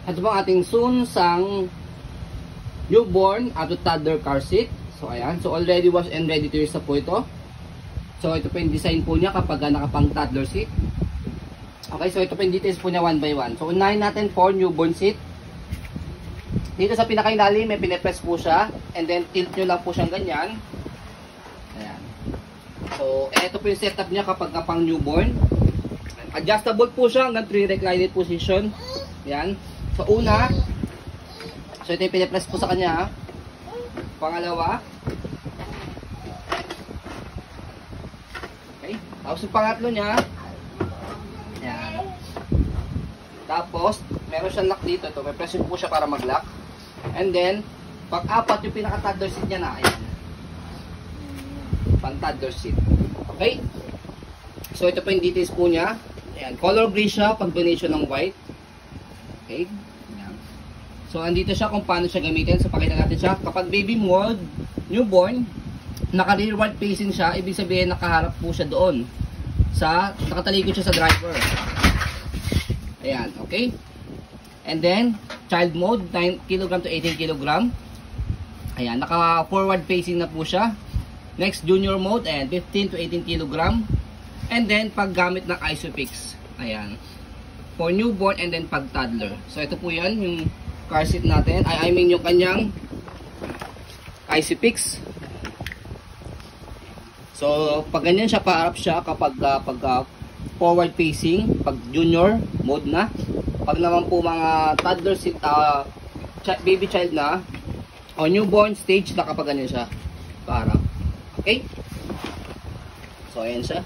Ito po ang ating Sunsang newborn at toddler car seat. So ayan, so already wash and ready to use na po ito. So ito po yung design po niya kapag nakapang toddler seat. Okay, so ito po yung details po niya one by one. So unahin natin for newborn seat. Dito sa pinakailalim may pinipress po siya, and then tilt nyo lang po siyang ganyan. Ayan. So ito po yung setup niya kapag pang newborn. Adjustable po siya hanggang 3 reclining position. Ayan. So una, so ito yung pinipress po sa kanya. Pangalawa, okay. Tapos yung pangatlo niya, ayan. Tapos meron siyang lock dito. Ito, may press po siya para mag-lock. And then pag-apat yung pinaka-toddler seat niya na, ayan. Pang-toddler seat. Okay. So ito po yung details po niya. Ayan, color gray siya, combination ng white. Okay. Ayan. So andito siya kung paano siya gamitin. So pakita natin siya. Kapag baby mode, newborn, naka-rearward facing siya, ibig sabihin nakaharap po siya doon. Nakatalikod siya sa driver. Ayan, okay. And then child mode, 9 kg to 18 kg. Ayan, naka-forward facing na po siya. Next, junior mode, and 15 to 18 kg. And then paggamit ng ISOFIX. Ayan. For newborn and then pag toddler. So ito po 'yan yung car seat natin. I mean yung kanyang ISOFIX. So pag ganyan siya, paarap siya kapag forward facing, pag junior mode na. Pag naman po mga toddler seat, baby child na o newborn stage na, kapag ganyan siya, paarap. Okay? So ayan siya.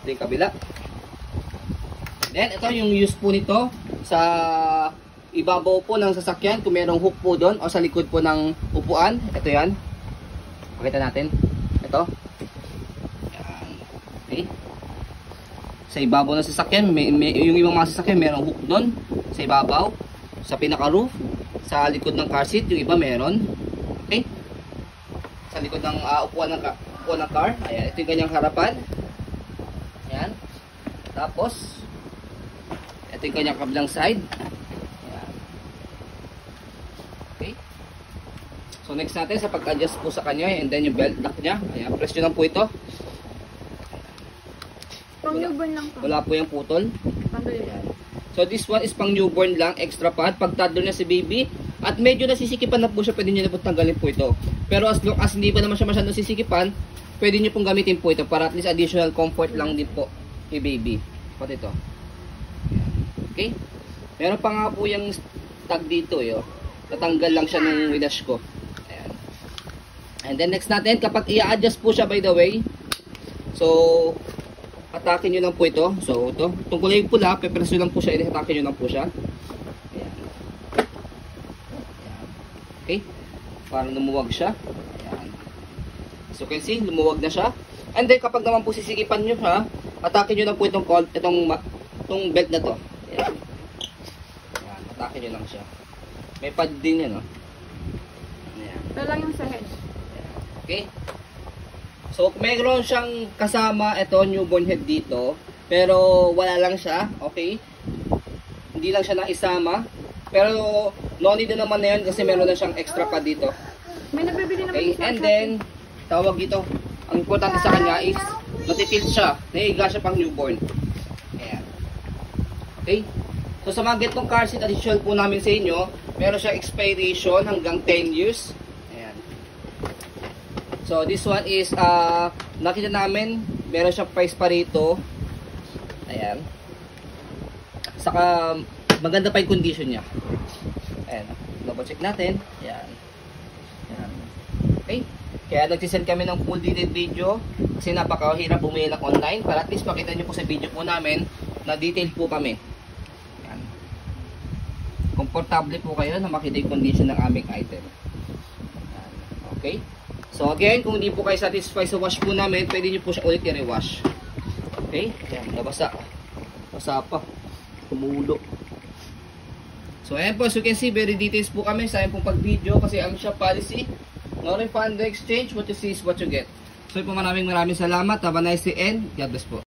Ito yung kabila. Then, ito yung use po nito sa ibabaw po ng sasakyan. Kung mayroong hook po doon o sa likod po ng upuan. Ito yan. Pakita natin. Ito. Yan. Okay. Sa ibabaw ng sasakyan, yung ibang mga sasakyan mayroong hook doon. Sa ibabaw. Sa pinaka-roof. Sa likod ng car seat, yung iba meron. Okay. Sa likod ng upuan ng car. Ayan. Ito yung ganyang harapan. Ayan. Tapos, ito yung kanyang kabilang side. Ayan. Okay. So next natin sa pag-adjust po sa kanya, and then yung belt lock niya. Ayan, press nyo lang po ito. Pang newborn lang po. Wala po yung putol. Ayan. So this one is pang newborn lang, extra pad. Pag toddler na si baby, at medyo nasisikipan na po siya, pwede nyo na po tanggalin po ito. Pero as long as hindi pa naman siya masyadong sisikipan, pwede nyo pong gamitin po ito para at least additional comfort lang din po kay baby. Pati ito. Okay? Meron pa nga po yung tag dito. Natanggal lang siya nung winash ko. Ayan. And then next natin, kapag i-adjust po siya, by the way, so atakin nyo lang po ito. So ito, itong kulay pula, pepreso lang po siya, atakin nyo lang po siya. Ayan. Ayan. Okay? Para lumuwag siya. Ayan. So you can see, lumuwag na siya. And then kapag naman po sisikipan nyo siya, atakin nyo lang po itong belt na to. Ayan. Ayan, atakin nyo lang siya. May pad din yan, no? Ayan. Ito lang yung sa head. Okay? So, mayroon siyang kasama, ito, newborn head dito. Pero, wala lang siya. Okay? Hindi lang siya naisama. Pero, no need na naman na yun kasi meron na siyang extra pad dito. May nabibili naman Okay? sa And then, tawag dito, ang importante sa kanya is natitilt siya. Nahiga siya pang newborn. Ayan. Okay? So sa mga getong car seat, additional po namin sa inyo, meron siya expiration hanggang 10 years. Ayan. So this one is, nakita namin, meron siya price pa rito. Ayan. Saka, maganda pa yung condition niya. Ayan. Double check natin. Ayan. Ayan. Okay? Kaya nagsisend kami ng full detailed video kasi napakahirap bumili ng online para at least makita nyo po sa video po namin na detailed po kami. Yan. Komportable po kayo na makita yung condition ng aming item. Yan. Okay? So again, kung hindi po kayo satisfied sa wash po namin, pwede nyo po siya ulit i-rewash. Okay? Yan, nabasa. Basa pa. Tumulo. So ayan po, as you can see, very details po kami sa ayan pong pag-video kasi ang shop policy, no refund, no exchange, what you see is what you get. So po, maraming salamat. Have a nice day and God bless po.